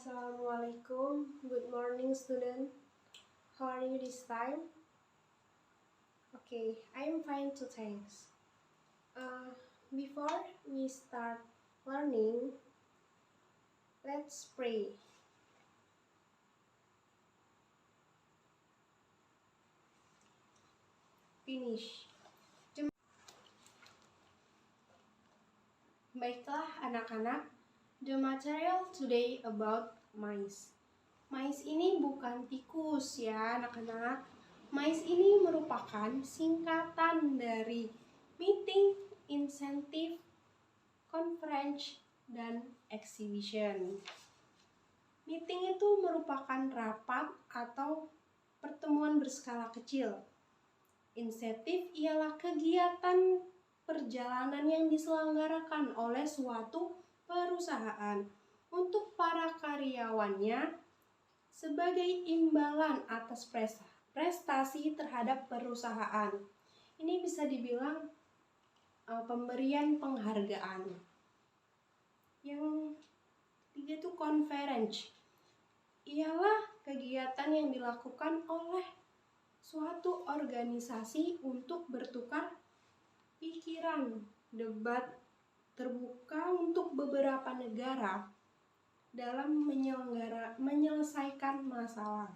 Assalamualaikum. Good morning, student. How are you this time? Okay, I am fine too, thanks. Before we start learning, let's pray. Finish. Baiklah anak-anak, the material today about mice. Mice ini bukan tikus ya anak-anak. Mice ini merupakan singkatan dari meeting, incentive, conference, dan exhibition. Meeting itu merupakan rapat atau pertemuan berskala kecil. Insentif ialah kegiatan perjalanan yang diselenggarakan oleh suatu perusahaan untuk para karyawannya sebagai imbalan atas prestasi terhadap perusahaan. Ini bisa dibilang pemberian penghargaan. Yang tiga itu conference. Ialah kegiatan yang dilakukan oleh suatu organisasi untuk bertukar pikiran, debat terbuka untuk beberapa negara dalam menyelesaikan masalah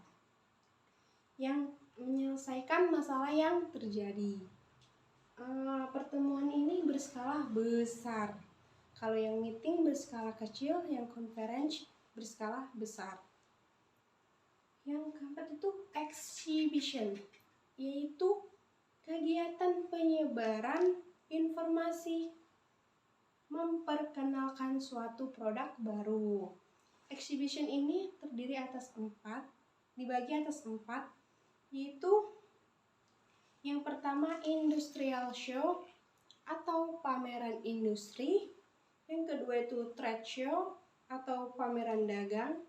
yang terjadi. Pertemuan ini berskala besar. Kalau yang meeting berskala kecil, yang conference berskala besar. Yang keempat itu exhibition, yaitu kegiatan penyebaran informasi memperkenalkan suatu produk baru. Exhibition ini dibagi atas empat, yaitu yang pertama industrial show atau pameran industri, yang kedua itu trade show atau pameran dagang,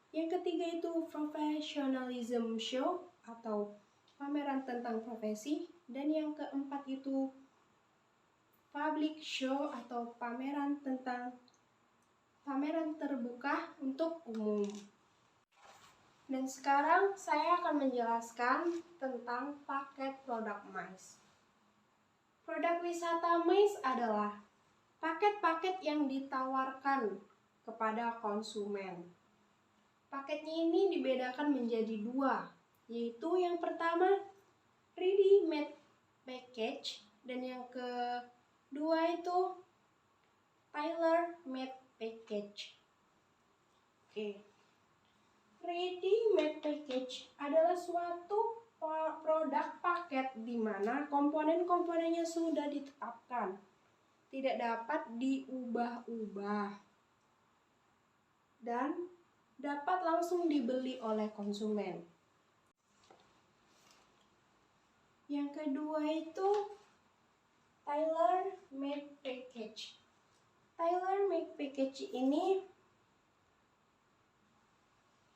yang ketiga itu professionalism show atau pameran tentang profesi, dan yang keempat itu public show atau pameran terbuka untuk umum. Dan sekarang saya akan menjelaskan tentang paket produk mice. Produk wisata mice adalah paket-paket yang ditawarkan kepada konsumen. Paketnya ini dibedakan menjadi dua, yaitu yang pertama ready-made package dan yang kedua itu tailor-made package. Ready-made package adalah suatu produk paket di mana komponen-komponennya sudah ditetapkan, tidak dapat diubah-ubah, dan dapat langsung dibeli oleh konsumen. Yang kedua itu tailor-made package. Tailor-made package ini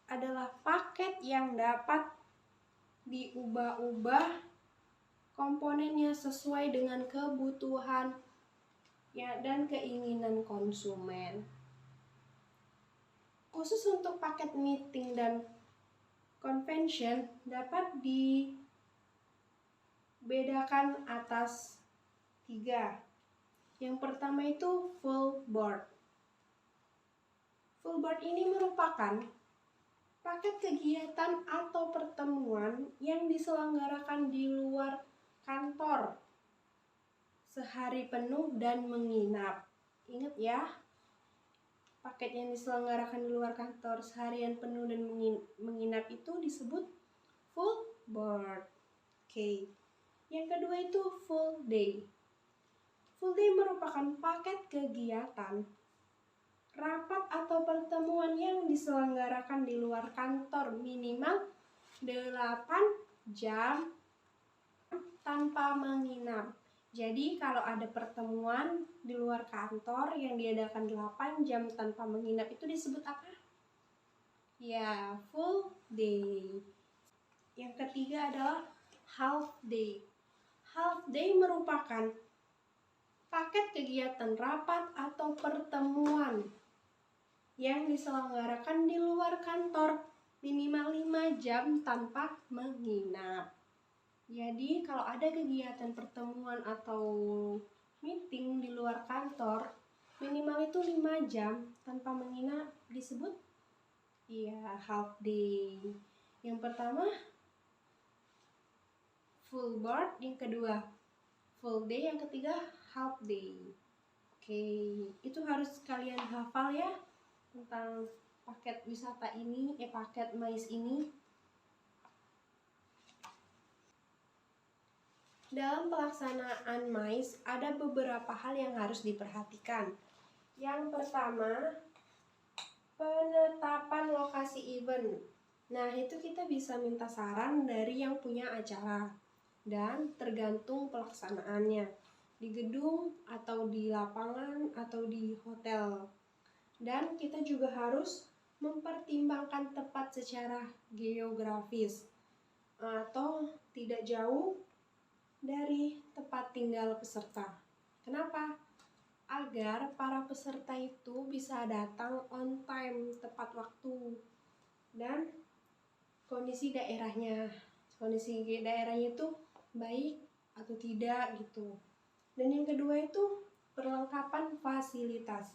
adalah paket yang dapat diubah-ubah komponennya sesuai dengan kebutuhan dan keinginan konsumen. Khusus untuk paket meeting dan convention dapat dibedakan atas 3. Yang pertama itu full board. Full board ini merupakan paket kegiatan atau pertemuan yang diselenggarakan di luar kantor sehari penuh dan menginap. Ingat ya, paket yang diselenggarakan di luar kantor seharian penuh dan menginap itu disebut full board. Yang kedua itu full day. Full day merupakan paket kegiatan, rapat atau pertemuan yang diselenggarakan di luar kantor minimal 8 jam tanpa menginap. Jadi kalau ada pertemuan di luar kantor yang diadakan 8 jam tanpa menginap itu disebut apa? Ya, full day. Yang ketiga adalah half day. Half day merupakan paket kegiatan rapat atau pertemuan yang diselenggarakan di luar kantor minimal 5 jam tanpa menginap. Jadi kalau ada kegiatan pertemuan atau meeting di luar kantor, minimal itu 5 jam tanpa menginap disebut half day. Yang pertama full board, yang kedua full day, yang ketiga half day. Oke, itu harus kalian hafal ya tentang paket wisata ini, paket MICE ini. Dalam pelaksanaan MICE ada beberapa hal yang harus diperhatikan. Yang pertama, penetapan lokasi event. Nah, itu kita bisa minta saran dari yang punya acara dan tergantung pelaksanaannya, di gedung atau di lapangan atau di hotel. Dan kita juga harus mempertimbangkan tepat secara geografis atau tidak jauh dari tempat tinggal peserta. Kenapa? Agar para peserta itu bisa datang on time, tepat waktu, dan kondisi daerahnya itu baik atau tidak gitu. Dan yang kedua itu perlengkapan fasilitas.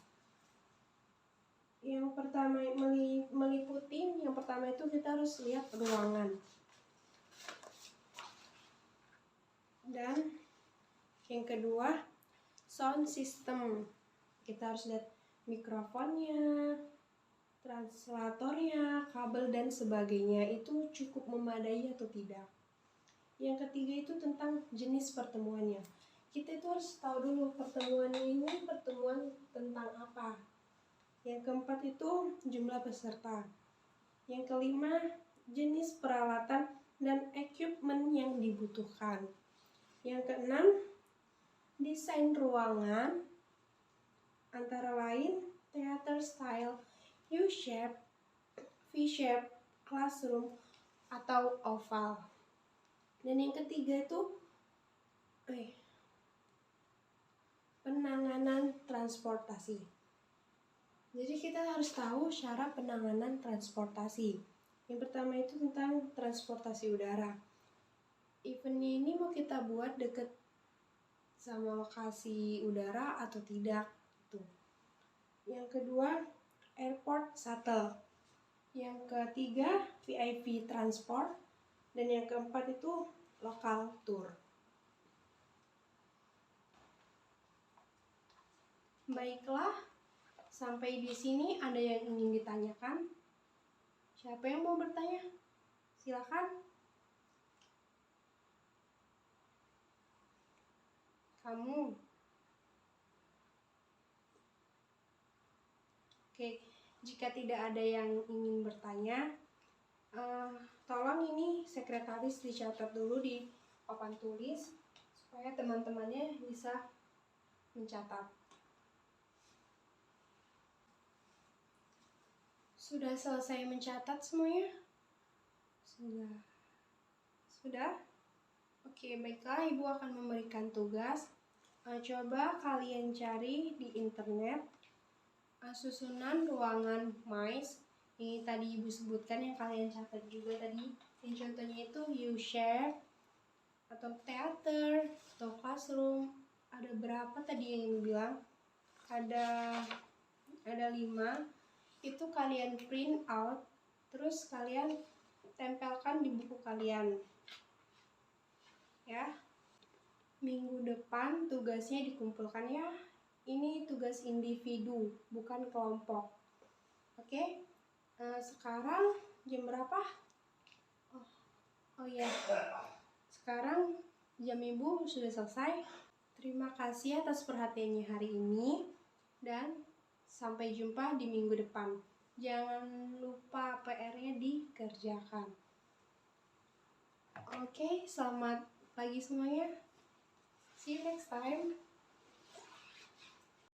Yang pertama meliputi, yang pertama itu kita harus lihat ruangan. Dan yang kedua sound system. Kita harus lihat mikrofonnya, translatornya, kabel dan sebagainya itu cukup memadai atau tidak. Yang ketiga itu tentang jenis pertemuannya. Kita itu harus tahu dulu pertemuannya ini pertemuan tentang apa. Yang keempat itu jumlah peserta. Yang kelima jenis peralatan dan equipment yang dibutuhkan. Yang keenam desain ruangan, antara lain theater style, U-shape, V-shape, classroom, atau oval. Dan yang ketiga itu penanganan transportasi. Jadi kita harus tahu cara penanganan transportasi. Yang pertama itu tentang transportasi udara. Eventnya ini mau kita buat deket sama lokasi udara atau tidak tuh. Yang kedua airport shuttle. Yang ketiga VIP transport. Dan yang keempat itu lokal tour. Baiklah, sampai di sini ada yang ingin ditanyakan? Siapa yang mau bertanya? Silakan. Kamu. Oke, jika tidak ada yang ingin bertanya, tolong ini sekretaris dicatat dulu di papan tulis supaya teman-temannya bisa mencatat. Sudah selesai mencatat semuanya? Sudah? Oke, baiklah, Ibu akan memberikan tugas. Coba kalian cari di internet susunan ruangan MICE. Ini tadi Ibu sebutkan yang kalian catat juga tadi. Yang contohnya itu U-shape atau theater atau classroom. Ada berapa tadi yang Ibu bilang? Ada 5. Itu kalian print out, terus kalian tempelkan di buku kalian. Ya. Minggu depan tugasnya dikumpulkan ya. Ini tugas individu, bukan kelompok. Oke. Sekarang jam berapa? Oh iya. Sekarang jam Ibu sudah selesai. Terima kasih atas perhatiannya hari ini dan sampai jumpa di minggu depan. Jangan lupa PR-nya dikerjakan. Oke, selamat pagi semuanya. See you next time.